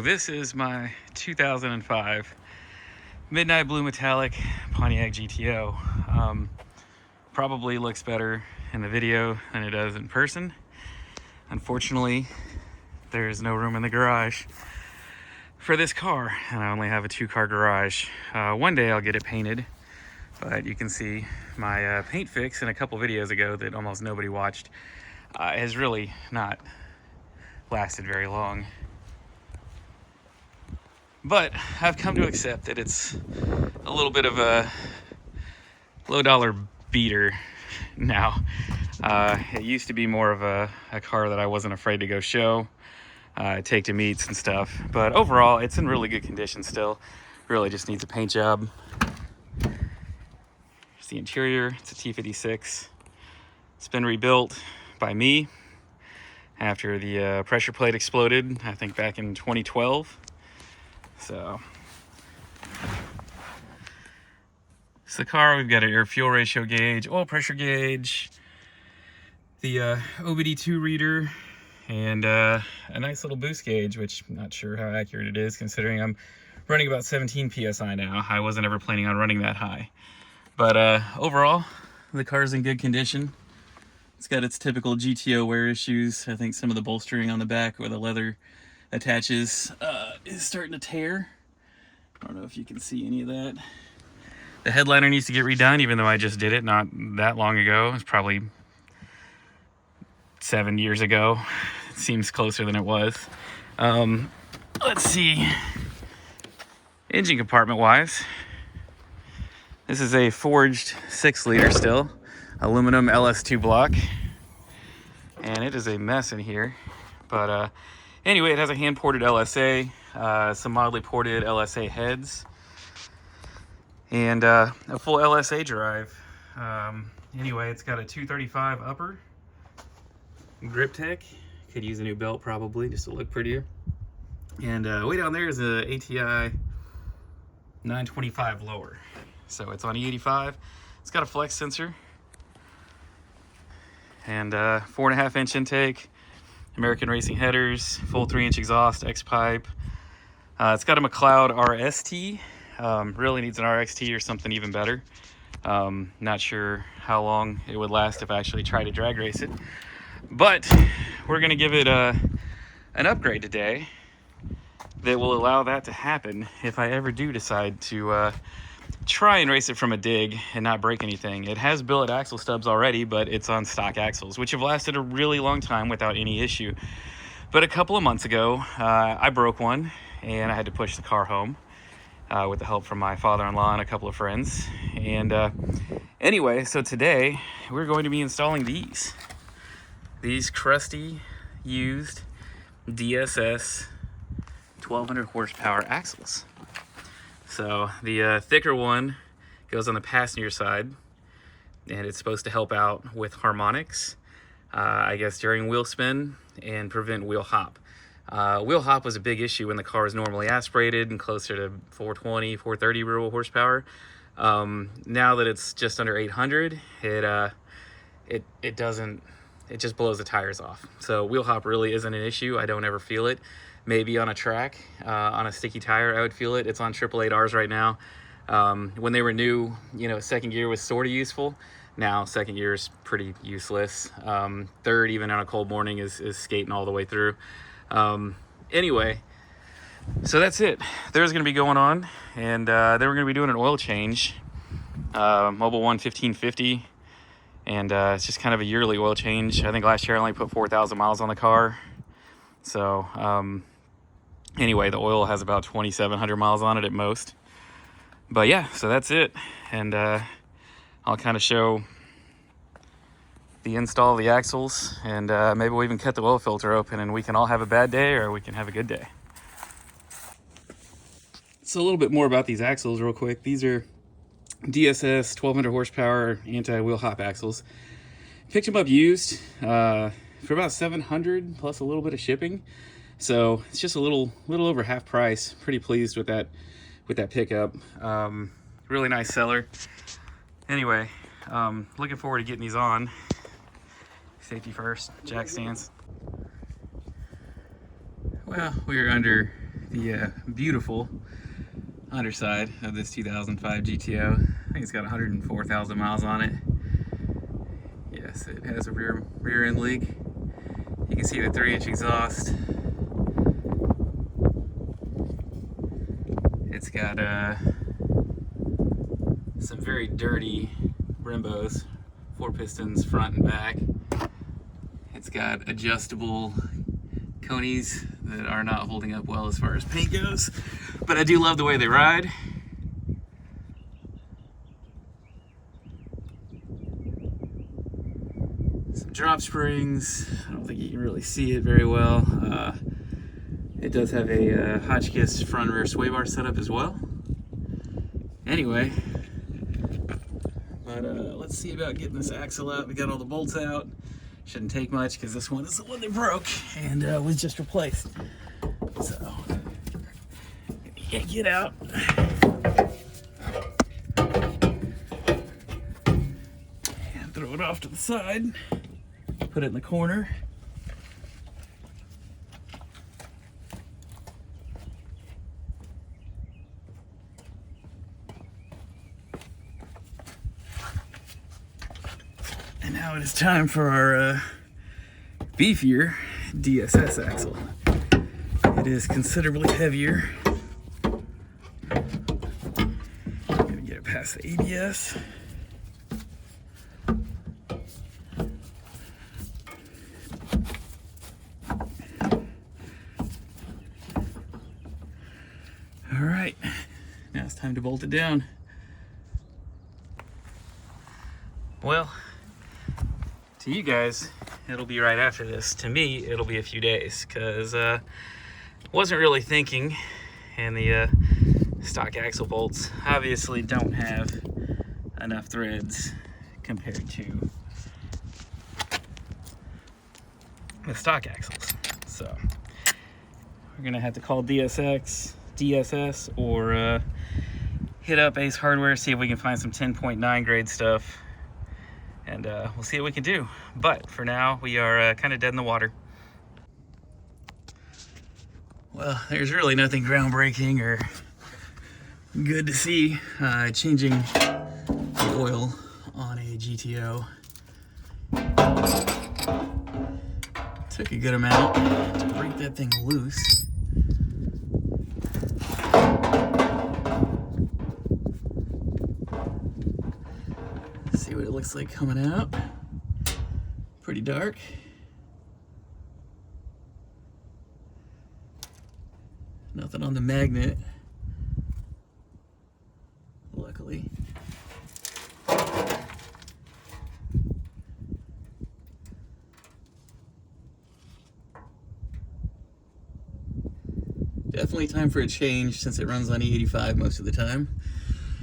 this is my 2005 Midnight Blue Metallic Pontiac GTO. Probably looks better in the video than it does in person. Unfortunately, there's no room in the garage for this car, and I only have a 2-car garage. One day I'll get it painted, but you can see my paint fix in a couple videos ago that almost nobody watched has really not lasted very long. But I've come to accept that it's a little bit of a low-dollar beater now. It used to be more of a car that I wasn't afraid to go show, take to meets and stuff. But overall, it's in really good condition still. Really just needs a paint job. Here's the interior. It's a T56. It's been rebuilt by me after the pressure plate exploded, I think back in 2012. So it's the car. We've got an air fuel ratio gauge, oil pressure gauge, the OBD2 reader, and a nice little boost gauge, which I'm not sure how accurate it is considering I'm running about 17 PSI now. I wasn't ever planning on running that high. But overall, the car's in good condition. It's got its typical GTO wear issues. I think some of the bolstering on the back where the leather attaches is starting to tear. I don't know if you can see any of that. The headliner needs to get redone, even though I just did it not that long ago. It's probably 7 years ago. It seems closer than it was. Let's see. Engine compartment wise, this is a forged 6-liter still, aluminum LS2 block, and it is a mess in here. But anyway, it has a hand-ported LSA, some modly ported LSA heads, and a full LSA drive. Anyway, it's got a 235 upper, grip tech. Could use a new belt probably just to look prettier. And way down there is a ATI 925 lower. So it's on E85. It's got a flex sensor and 4.5-inch intake. American Racing headers, full 3-inch exhaust, X-pipe. It's got a Mcleod RST. Really needs an RXT or something even better. Not sure how long it would last if I actually tried to drag race it. But we're going to give it an upgrade today that will allow that to happen if I ever do decide to try and race it from a dig and not break anything. It has billet axle stubs already, but it's on stock axles, which have lasted a really long time without any issue. But a couple of months ago, I broke one and I had to push the car home with the help from my father-in-law and a couple of friends. And anyway, so today we're going to be installing these crusty, used DSS 1200 horsepower axles. So the thicker one goes on the passenger side, and it's supposed to help out with harmonics, I guess during wheel spin, and prevent wheel hop. Wheel hop was a big issue when the car is normally aspirated and closer to 420, 430 real horsepower. Now that it's just under 800, it just blows the tires off. So wheel hop really isn't an issue. I don't ever feel it. Maybe on a track, on a sticky tire, I would feel it. It's on 888Rs right now. When they were new, second gear was sort of useful. Now second gear is pretty useless. Third, even on a cold morning, is skating all the way through. Anyway, so that's it. There's going to be going on, and then we're going to be doing an oil change. Mobil 1 1550, and it's just kind of a yearly oil change. I think last year I only put 4,000 miles on the car. So anyway, the oil has about 2,700 miles on it at most. But yeah, so that's it. And I'll kind of show the install of the axles, and maybe we'll even cut the oil filter open and we can all have a bad day or we can have a good day. So a little bit more about these axles real quick. These are DSS 1200 horsepower anti-wheel hop axles. Picked them up used for about 700 plus a little bit of shipping. So it's just a little over half price. Pretty pleased with that pickup. Really nice seller. Anyway, looking forward to getting these on. Safety first, jack stands. Well, we are under the beautiful underside of this 2005 GTO. I think it's got 104,000 miles on it. Yes, it has a rear end leak. You can see the 3-inch exhaust. It's got some very dirty Brembos, 4 pistons front and back. It's got adjustable conies that are not holding up well as far as paint goes, but I do love the way they ride. Some drop springs. I don't think you can really see it very well. It does have a Hotchkiss front and rear sway bar setup as well. Anyway, but let's see about getting this axle out. We got all the bolts out. Shouldn't take much because this one is the one that broke and was just replaced. So, yank it out. And throw it off to the side. Put it in the corner. And now it is time for our beefier DSS axle. It is considerably heavier. Gonna get it past the ABS. All right, now it's time to bolt it down. Well, to you guys, it'll be right after this. To me, it'll be a few days, because wasn't really thinking, and the stock axle bolts obviously don't have enough threads compared to the stock axles. So we're gonna have to call DSS, or hit up Ace Hardware, see if we can find some 10.9 grade stuff. And we'll see what we can do. But for now, we are kind of dead in the water. Well, there's really nothing groundbreaking or good to see. Changing the oil on a GTO took a good amount to break that thing loose. See what it looks like coming out. Pretty dark. Nothing on the magnet, luckily. Definitely time for a change since it runs on E85 most of the time.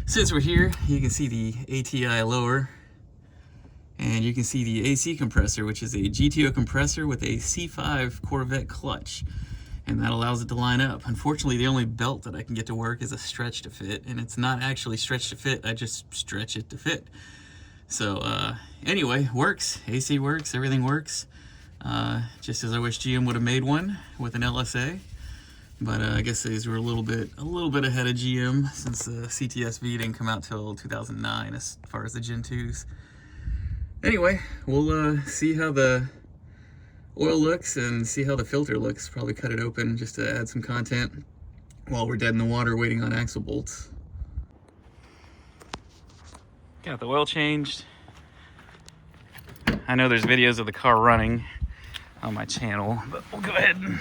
Since we're here, you can see the ATI lower, and you can see the AC compressor, which is a GTO compressor with a C5 Corvette clutch, and that allows it to line up. Unfortunately, the only belt that I can get to work is a stretch to fit, and it's not actually stretch to fit, I just stretch it to fit. So anyway, works, AC works, everything works, just as I wish GM would have made one with an LSA. But I guess these were a little bit ahead of GM, since the CTSV didn't come out till 2009 as far as the Gen 2s. Anyway, we'll see how the oil looks and see how the filter looks. Probably cut it open just to add some content while we're dead in the water waiting on axle bolts. Got the oil changed. I know there's videos of the car running on my channel, but we'll go ahead and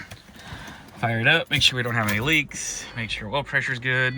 fire it up, make sure we don't have any leaks, make sure oil pressure's good.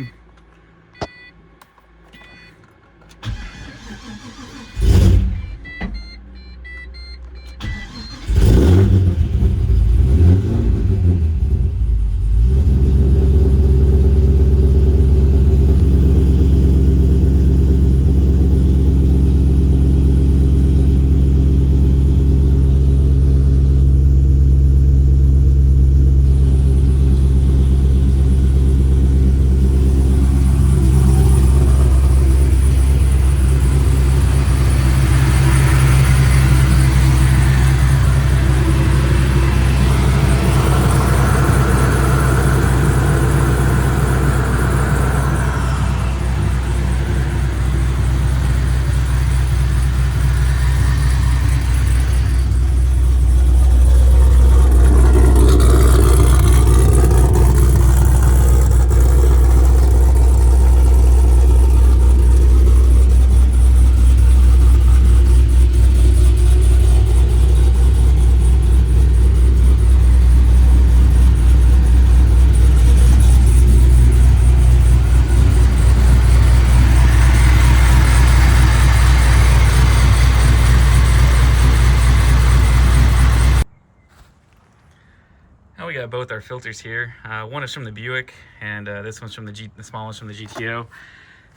got both our filters here. One is from the Buick, and this one's from the small one's from the GTO.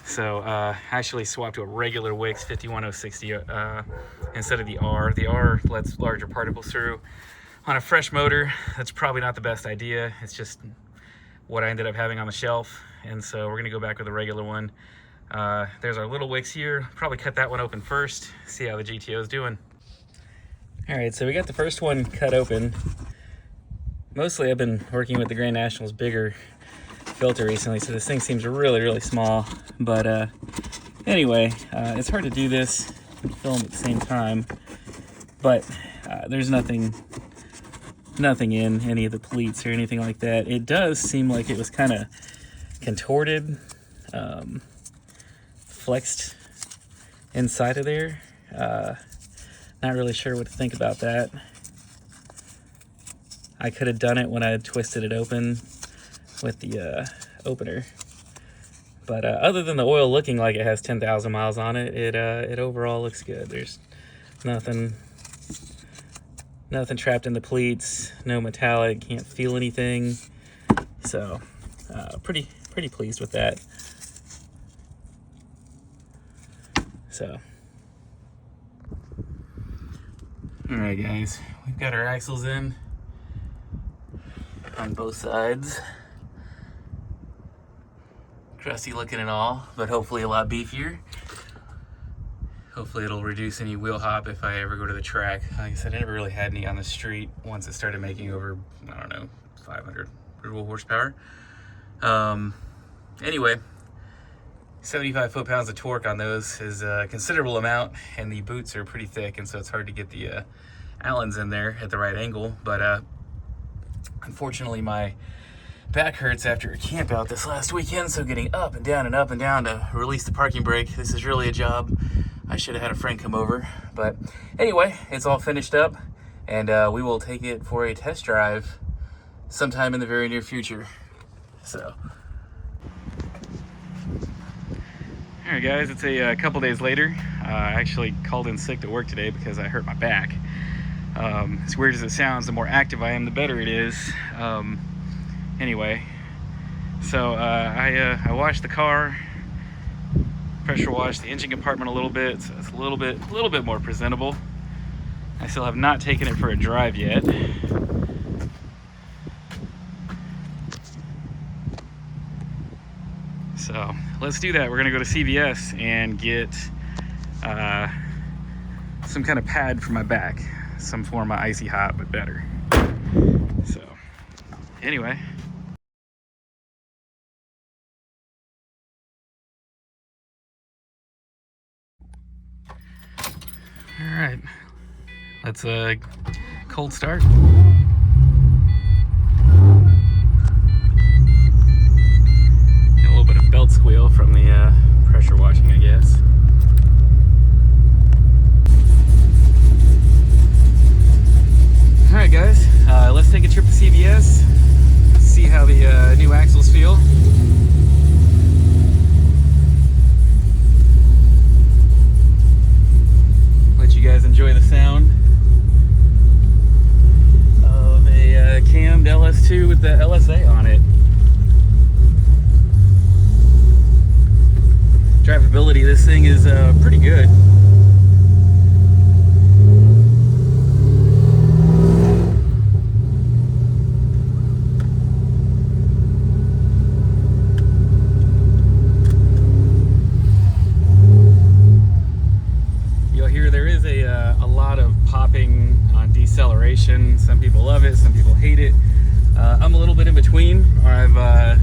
So I actually swapped to a regular Wix 51060 instead of the R. The R lets larger particles through. On a fresh motor, that's probably not the best idea. It's just what I ended up having on the shelf, and so we're gonna go back with a regular one. There's our little Wix here. Probably cut that one open first, see how the GTO is doing. All right, so we got the first one cut open. Mostly I've been working with the Grand National's bigger filter recently, so this thing seems really, really small. But anyway, it's hard to do this and film at the same time, but there's nothing in any of the pleats or anything like that. It does seem like it was kind of contorted, flexed inside of there. Not really sure what to think about that. I could have done it when I had twisted it open with the opener. But other than the oil looking like it has 10,000 miles on it, it overall looks good. There's nothing trapped in the pleats, no metallic, can't feel anything. So pretty pleased with that. So, all right guys, we've got our axles in on both sides. Crusty looking and all, but hopefully a lot beefier. Hopefully it'll reduce any wheel hop if I ever go to the track. Like I said, I never really had any on the street once it started making over, I don't know, 500 horsepower. Anyway, 75 foot-pounds of torque on those is a considerable amount, and the boots are pretty thick, and so it's hard to get the Allens in there at the right angle. But unfortunately, my back hurts after a camp out this last weekend, so getting up and down to release the parking brake, this is really a job. I should have had a friend come over. But anyway, it's all finished up, and we will take it for a test drive sometime in the very near future. So, all right guys, it's a couple days later. I actually called in sick to work today because I hurt my back. As weird as it sounds, the more active I am, the better it is. Anyway, so I washed the car, pressure washed the engine compartment a little bit, so it's a little bit more presentable. I still have not taken it for a drive yet. So let's do that. We're gonna go to CVS and get some kind of pad for my back, some form of icy hot, but better. So anyway. All right, let's cold start. Belt squeal from the pressure washing, I guess. All right, guys, let's take a trip to CVS, see how the new axles feel. Let you guys enjoy the sound of a cammed LS2 with the LSA on it. Drivability, this thing is pretty good. You'll hear there is a lot of popping on deceleration. Some people love it, some people hate it. I'm a little bit in between. I've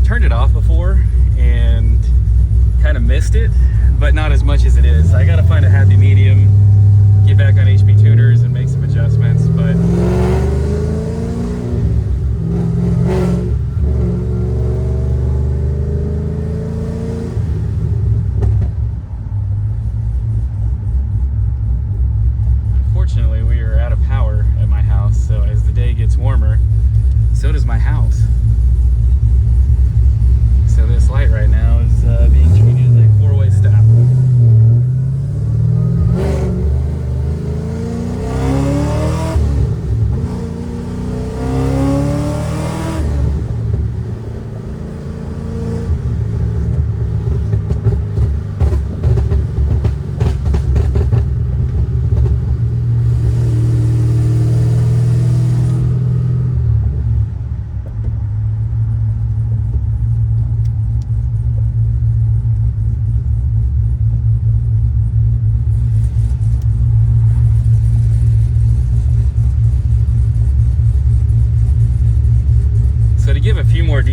turned it off before and kind of missed it, but not as much as it is. I gotta find a happy medium, get back on HP tuners and make some adjustments, but unfortunately we are out of power at my house, so as the day gets warmer, so does my house. So this light right now is being treated as a four-way stop.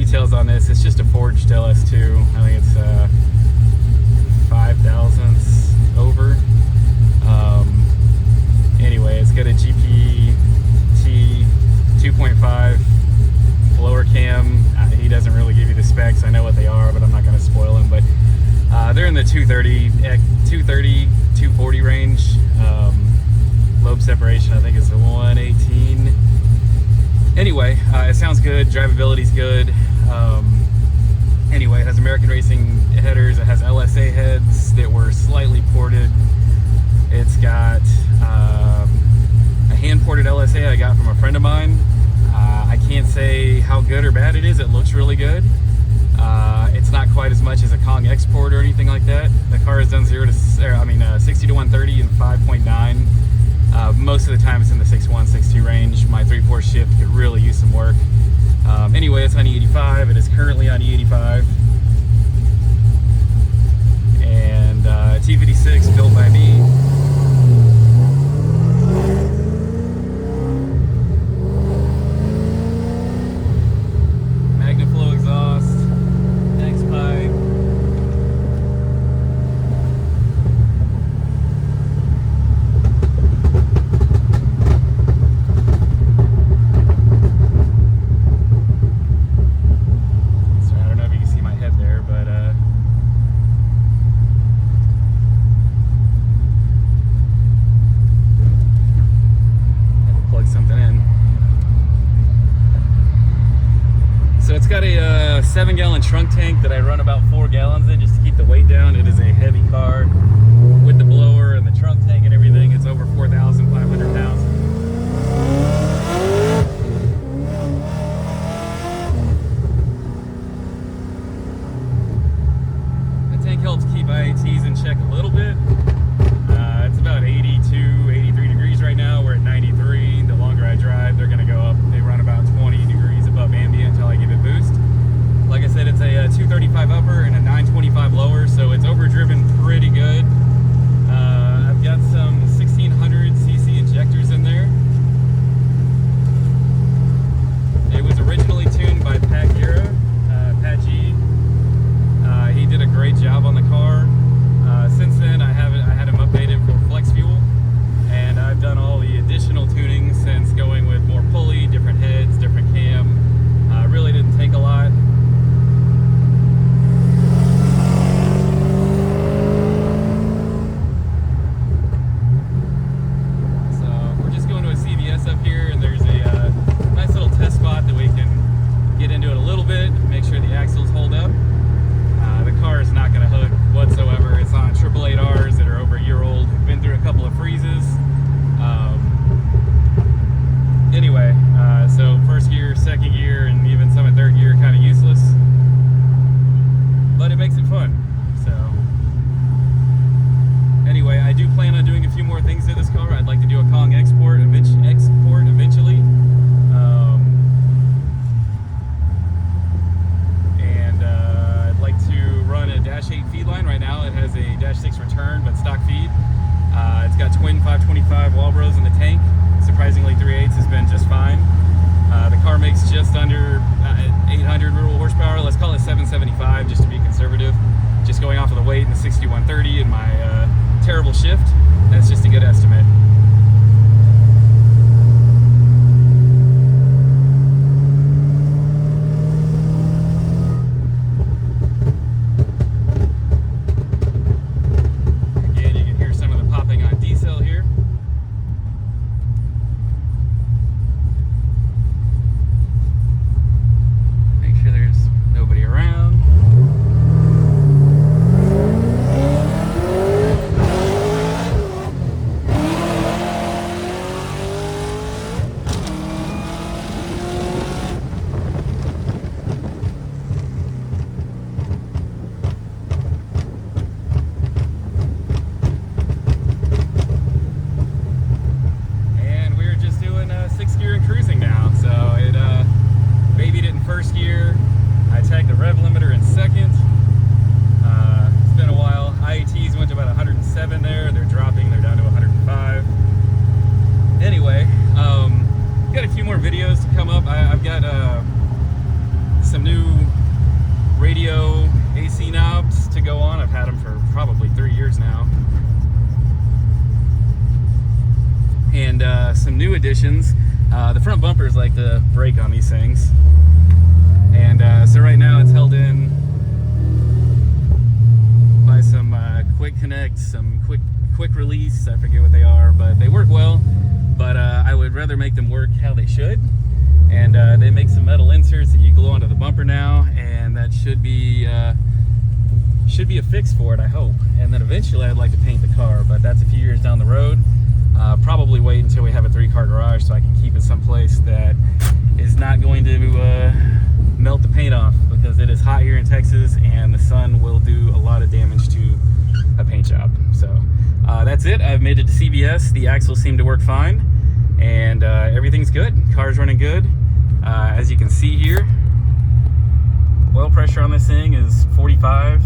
details on this. It's just a forged LS2. I think it's 5 thousandths over. Anyway, it's got a GPT2.5 blower cam. He doesn't really give you the specs. I know what they are, but I'm not going to spoil them. But they're in the 240 range. Lobe separation, I think, is 118. Anyway, it sounds good. Drivability's good. Anyway, it has American Racing headers. It has LSA heads that were slightly ported. It's got a hand-ported LSA I got from a friend of mine. I can't say how good or bad it is. It looks really good. It's not quite as much as a Kong export or anything like that. The car has done 60 to 130 in 5.9. Most of the time it's in the 6.1, 6.2 range. My 3/4 shift could really use some work. Anyway, it's on E85. It is currently on E85. And T56 built by me. Magnaflow exhaust, X-pipe. It's got a 7-gallon trunk tank that I run about 4 gallons in just to keep the weight down. It is a heavy car with the blower and the trunk tank and everything. It's over 4,500 pounds. The tank helps keep IATs in check a little bit. It's about 82, 83 degrees right now. We're at 93. The longer I drive, they're going to go up. They run about 20 degrees above ambient until I give it boost. Like I said, it's a 235 upper and a 925 lower, so it's overdriven pretty good. I've got some 1600cc injectors in there. It was originally tuned by Pat Gira, Pat G. He did a great job on the car. Since then, I had him updated for flex fuel, and I've done all the additional tuning since, going with more pulley, different heads, different cam. Really didn't take a lot. So we're just going to a CVS up here, and there's a nice little test spot that we can get into it a little bit, make sure the axles hold up. The car is not going to hook whatsoever. It's on 888Rs that are over a year old. Been through a couple of freezes. Anyway, so first gear, second gear, and even some in third gear kind of useless. But it makes it fun. So anyway, I do plan on doing a few more things to this car. I'd like to do a Kong export eventually. I'd like to run a Dash 8 feed line. Right now it has a Dash 6 return, but stock feed. It's got twin 525 Walbros in the tank. Surprisingly, 3/8 has been just fine. The car makes just under 800 real horsepower. Let's call it 775 just to be conservative. Just going off of the weight in the 6130 and my terrible shift. That's just a good estimate. AC knobs to go on. I've had them for probably 3 years now. And some new additions. The front bumpers like to brake on these things. And so right now it's held in by some quick connect, some quick release. I forget what they are, but they work well. But I would rather make them work how they should. And they make some metal inserts that you glue onto the bumper now, and that should be a fix for it, I hope. And then eventually I'd like to paint the car, but that's a few years down the road. Probably wait until we have a 3-car garage so I can keep it someplace that is not going to melt the paint off, because it is hot here in Texas and the sun will do a lot of damage to a paint job. So that's it. I've made it to CBS. The axles seem to work fine, and everything's good. Car's running good. As you can see here, oil pressure on this thing is 45.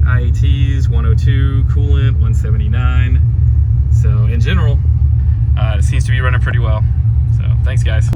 IATs 102, coolant 179. So in general, it seems to be running pretty well. So thanks, guys.